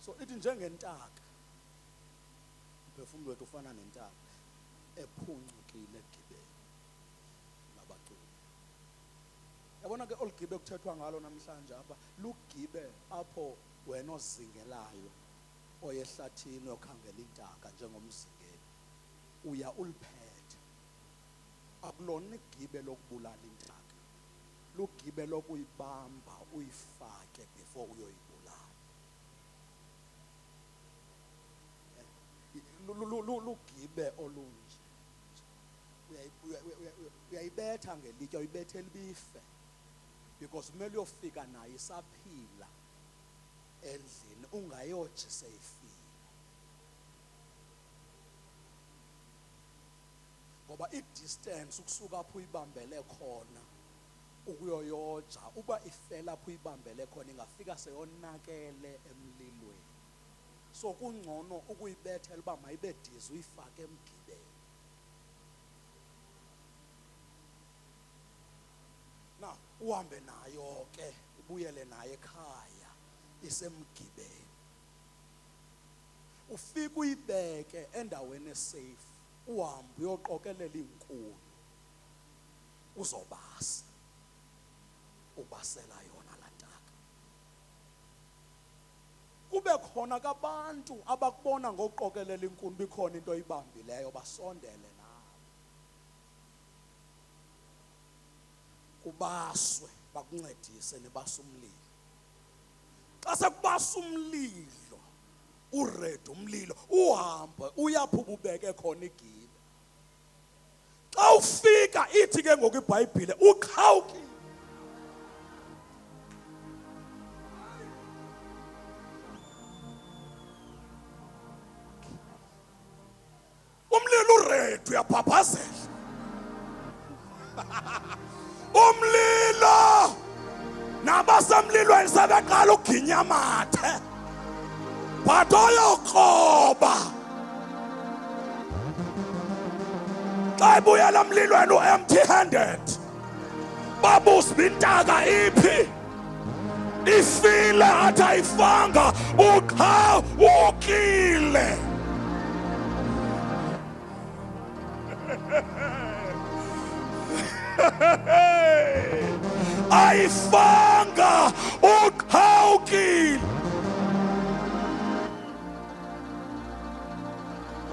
So ithi njengentaka, umphefumulo wethu ufana nentaka ephuncukile egibeni ngabaculi. Yabona ke olugibe kuthethwa ngalo namhlanje apha lugibe apho wena ozingelayo oyehlathini yokhangela intaka njengomzingeli uya uliphethe. Akulona igibe lokubulala intaka, lugibe lokuyibamba uyifake before uyoyibulala. Lugibe olunje, uyayibetha ngelitye, uyibethe libife, because kumele uyofika nayo isaphila endlini, ungayoji seyifile. Ngoba i-distance ukusuka apho uyibambele khona ukuyoyoja, uba ifela apho uyibambele khona ingafika seyonakele emlilweni. So kungcono ukuyibethela uba mayibe dizi uyifake emgibeni. Now uhambe nayo ke ubuyele nayo ekhaya isemgibeni. Ufike uyibeke endaweni esafe, uhambe uyoqokelela inkuni uzobasa, ubasela yona laa ntaka. Kube khona kabantu abakubona ngokuqokelela inkuni bikhona into oyibambileyo basondele nawe, kubaswe bakuncedise nebasa umlilo. Xa sekubasa umlilo uredi umlilo uhambe uyapho ububeke khona igibe. Xa ufika ithi ke ngoku iBhayibhile uqhawukile. Umlilo uredi uyaphaphazela. Umlilo nabasemlilweni sebeqala uginyamathe, but oyokroba xa ibuyela emlilweni empty handed, babuza intaka iphi, ifile athi ayifanga, uqhawukile. Ayifanga, uqhawukile.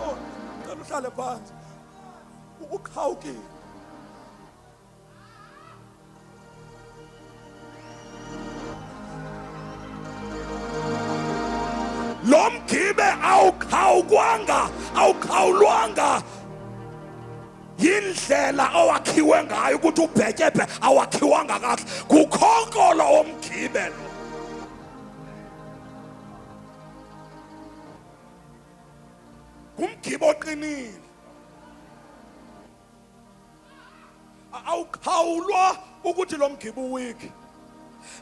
Oh, cela uhlale phansi. Uqhawukile. Lo mgibe awuqhawulwanga yindlela owakhiwe ngayo ukuthi ubhetyebhe, awakhiwanga kahle, kukhonkolo omgibe lo. Ngumgibe oqinile, awuqhawulwa ukuthi lo mgibe uwiki,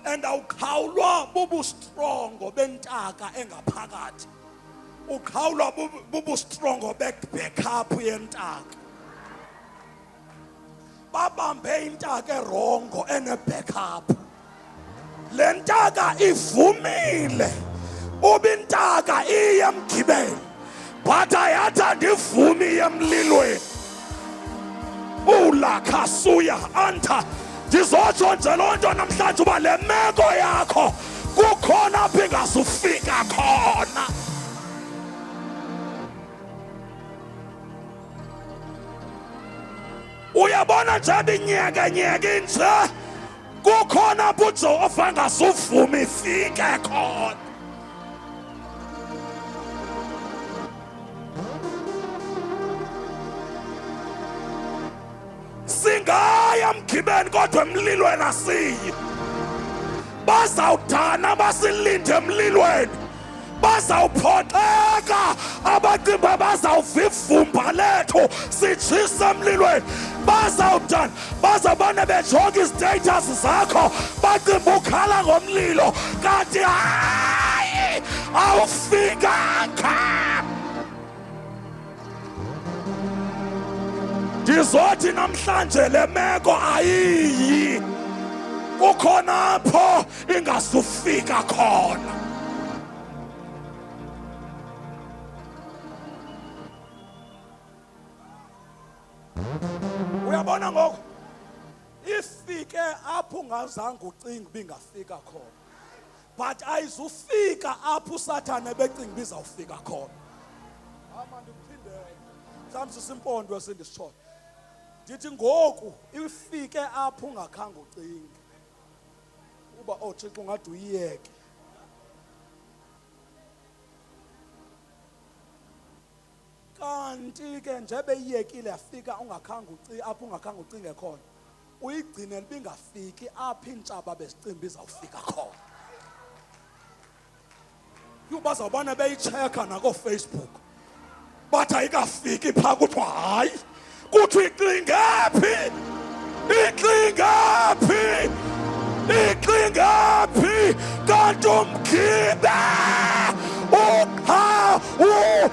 and awuqhawulwa bubustrongo bentaka engaphakathi, uqhawulwa bubustrongo backup yentaka. Babambe intaka erongo ene-backup. Le ntaka ivumile uba intaka iye emgibeni, but ayathanda ivumi emlilweni. Ulakhasuya anta. Ndizotsho nje loo nto namhlanje uba le meko yakho kukhona apho ingazufika khona. Uyabona nje binyeke nje kukhona apho uJehova angazuvuma ifike khona. Singaya emgibeni kodwa emlilweni asiyi. Bazawudana basilinde emlilweni, bazawuphoxeka abacimba, bazawuvivumba lethu sitshisa emlilweni. Bazawudana, bazawubane bejonga istatus zakho, bacimba ukhala ngomlilo, kanti hayi awufikanga. Ndizothi namhlanje le meko ayiyi, kukhona apho ingazufika khona. Uyabona ngoku ifike apho ungazange ucinga bingafika khona. But ayizufika apho uSathane becinga bizawufika khona. Amanje uphinde mhlawumbe sisimpondo esindisitshoyo. Ndithi ngoku ifike apho ungakhange ucinga. Uba Thixo ngathi uyiyeke. Kanti ke nje beyiyekile yafika ungakhange ucinga apho ungakhange ucinge khona. Uyigcine libingafiki apho intshaba besicimba izawufika khona. Ubazawubona beyicheka nako Facebook. Bathi ayikafiki pha kuthiwa hayi. Kuthi iklingaphi? Iklingaphi? Iklingaphi? Kanti umkhibe ukhawukile.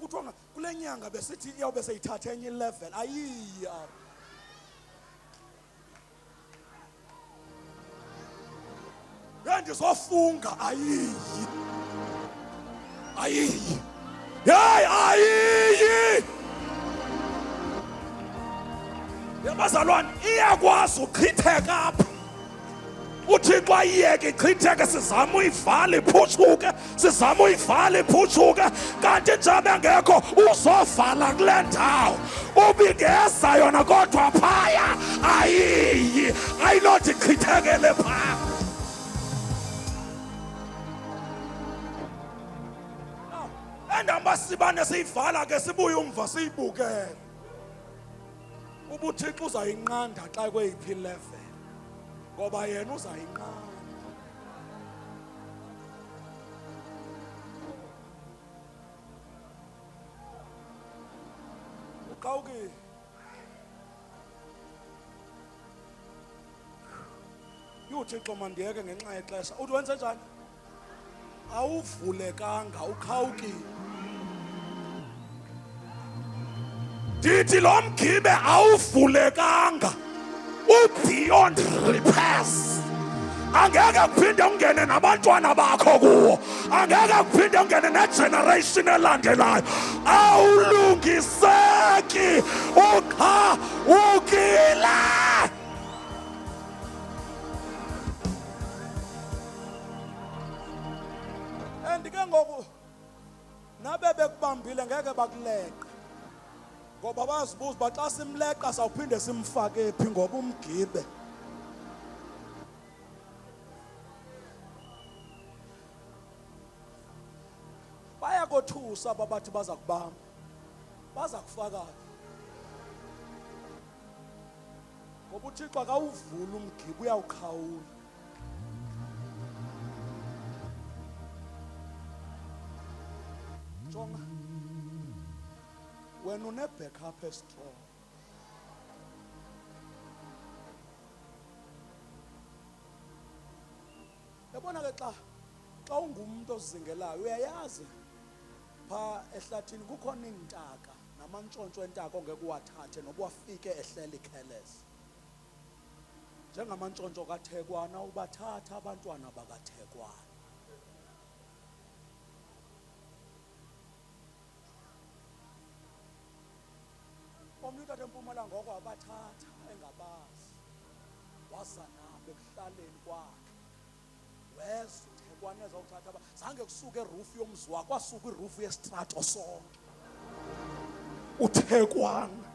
Kuthiwa kule nyanga besithi iyawube seyithatha enye level ayiya. Bendizofunga ayiyi. Ayiyi. Hey ayiyi. Yabazalwane iyakwazi uchitheka apha. Uthixo ayiyeke ichitheke sizama uyivala iphucuke sizama uyivala iphucuke kanti njengoba engekho uzovala kule ndawo ubingeza yona kodwa phaya ayiyi ayinothi ichithekele phaa. Endamasibane siyivala ke sibuye umva siyibukele. UbuThixo uzayinqanda xa kweyiphi level. Ngoba yena uzayinqanda. Uqhawukile. Uthixo mandiyeke ngenxa yexesha. Uthi wenze njani? Awuvulekanga uqhawukile. Ndithi lo mgibe awuvulekanga. Beyond repairs. Angeke kuphinde ungene nabantwana bakho kuwo. Angeke kuphinde ungene negeneration elandelayo. Awulungiseki ukhawukile. Andike ngoku nabe bekubambile ngeke bakuleqa. Ngoba bazibuza baxa simleqa sawuphinde simfake phi ngoba umgibe. Bayakothusa babathi baza kubamba. Baza kufaka. Ngoba uThixo akawuvula umgibe uyawukhawula. Jonga. When une backup strong. Yabona ke xa ungumuntu ozingelayo uyayazi pha ehlathini kukhona intaka namantshontsho entaka ongeke uwathathe noba wafike ehleli careless. Njengamantshontsho kaThekwana ubathatha abantwana bakaThekwana. Umuntu empumalanga ngoko wabathatha engabazi waza nabo ekuhlaleni kwakhe weza uThekwana ezawuthatha zange kusuke iroof yomzi wakhe kwasuka iroof yestrato sonke uThekwana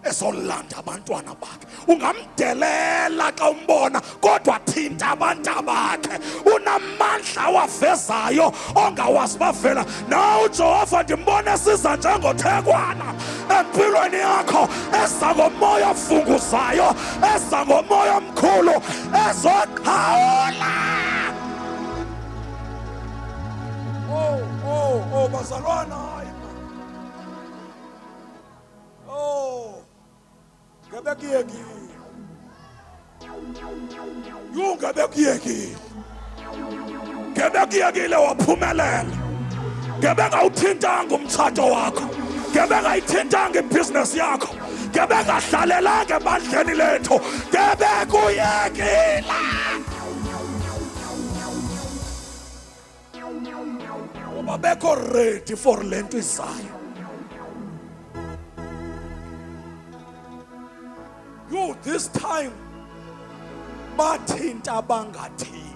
ezolanda abantwana bakhe ungamdelela xa umbona kodwa thinta abantu bakhe unamandla wavezayo ongawazi bavela nawe uJehova ndimbona siza njengoThekwana empilweni yakho eza ngomoya ofunguzayo eza ngomoya omkhulu ezoqhawula. Oh bazalwana Ngebe kuyekile waphumelela. Ngebe ngawuthintanga umtshato wakho. ngebe ngayithintanga ibhizinesi yakho, ngebe ngahlalelanga ebandleni lethu, ngebe kuyekile uba bekho ready for lento izayo. You this time bathinta bangathini.